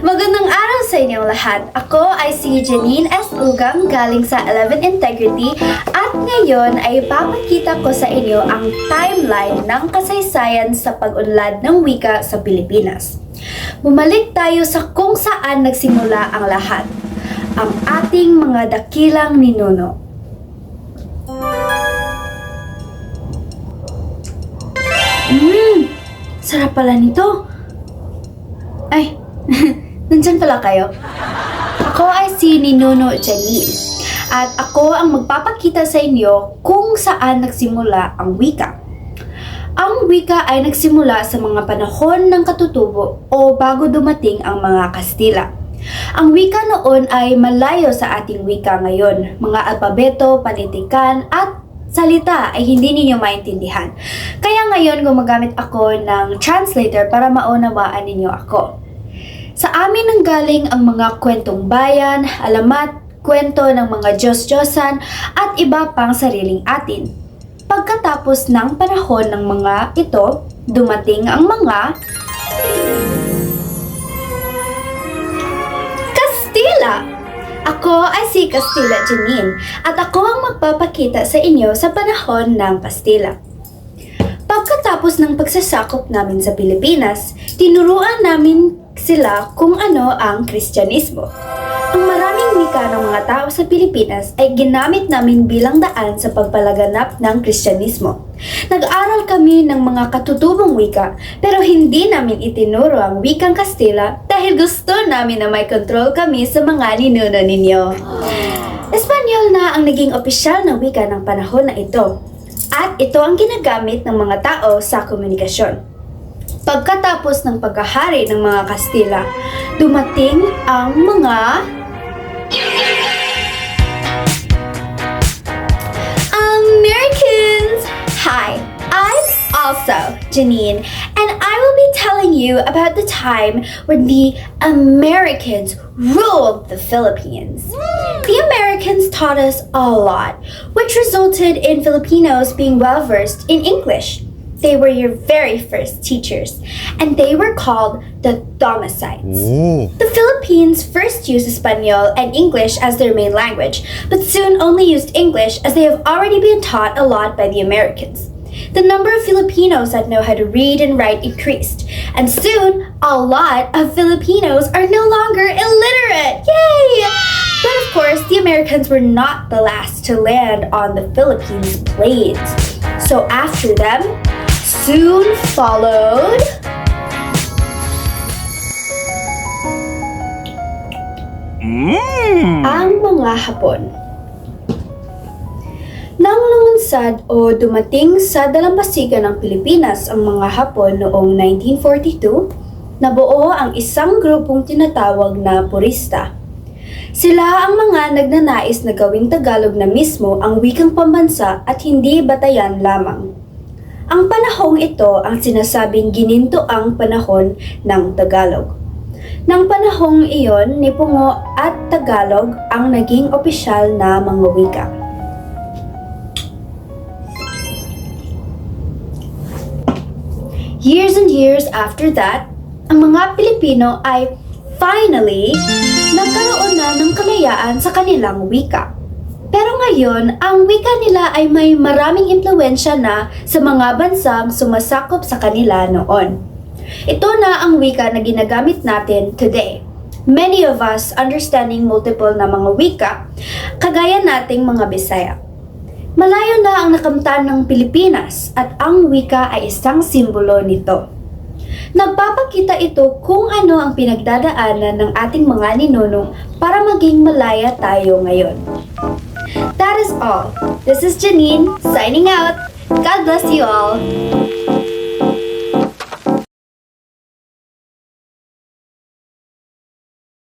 Magandang araw sa inyong lahat. Ako ay si Janine S. Ugang galing sa 11 Integrity at ngayon ay papakita ko sa inyo ang timeline ng kasaysayan sa pag-unlad ng wika sa Pilipinas. Bumalik tayo sa kung saan nagsimula ang lahat, ang ating mga dakilang ninuno. Sarap pala nito. Ay, nandyan pala kayo. Ako ay si Ninuno Janine at ako ang magpapakita sa inyo kung saan nagsimula ang wika. Ang wika ay nagsimula sa mga panahon ng katutubo o bago dumating ang mga Kastila. Ang wika noon ay malayo sa ating wika ngayon. Mga alpabeto, panitikan at salita ay hindi ninyo maintindihan. Kaya ngayon gumagamit ako ng translator para maunawaan ninyo ako. Sa amin nanggaling ang mga kwentong bayan, alamat, kwento ng mga Diyos-Diyosan at iba pang sariling atin. Pagkatapos ng panahon ng mga ito, dumating ang mga Kastila! Ako ay si Castilla Janine at ako ang magpapakita sa inyo sa panahon ng Kastila. Pagkatapos ng pagsasakop namin sa Pilipinas, tinuruan namin sila kung ano ang Kristyanismo. Ang maraming wika ng mga tao sa Pilipinas ay ginamit namin bilang daan sa pagpalaganap ng Kristyanismo. Nag-aral kami ng mga katutubong wika pero hindi namin itinuro ang wikang Kastila dahil gusto namin na may control kami sa mga ninuno ninyo. Espanyol na ang naging opisyal na wika ng panahon na ito at ito ang ginagamit ng mga tao sa komunikasyon. Pagkatapos ng pagkahari ng mga Kastila, dumating ang mga Americans! Hi, I'm also Janine, and I will be telling you about the time when the Americans ruled the Philippines. The Americans taught us a lot, which resulted in Filipinos being well-versed in English. They were your very first teachers, and they were called the Domicites. The Philippines first used Espanol and English as their main language, but soon only used English as they have already been taught a lot by the Americans. The number of Filipinos that know how to read and write increased, and soon a lot of Filipinos are no longer illiterate. Yay! But of course, the Americans were not the last to land on the Philippines plains. So after them, soon followed ang mga Hapon. Nang lumunsad o dumating sa dalampasigan ng Pilipinas ang mga Hapon noong 1942, nabuo ang isang grupong tinatawag na Purista. Sila ang mga nagnanais na gawing Tagalog na mismo ang wikang pambansa at hindi batayan lamang. Ang panahong ito ang sinasabing ginintoang panahon ng Tagalog. Nang panahong iyon, Nipungo at Tagalog ang naging opisyal na mga wika. Years and years after that, ang mga Pilipino ay finally nagkaroon na ng kalayaan sa kanilang wika. Pero ngayon, ang wika nila ay may maraming impluwensya na sa mga bansang sumasakop sa kanila noon. Ito na ang wika na ginagamit natin today. Many of us understanding multiple na mga wika, kagaya nating mga Bisaya. Malayo na ang nakamtan ng Pilipinas at ang wika ay isang simbolo nito. Nagpapakita ito kung ano ang pinagdadaanan ng ating mga ninuno para maging malaya tayo ngayon. That is all. This is Janine signing out. God bless you all.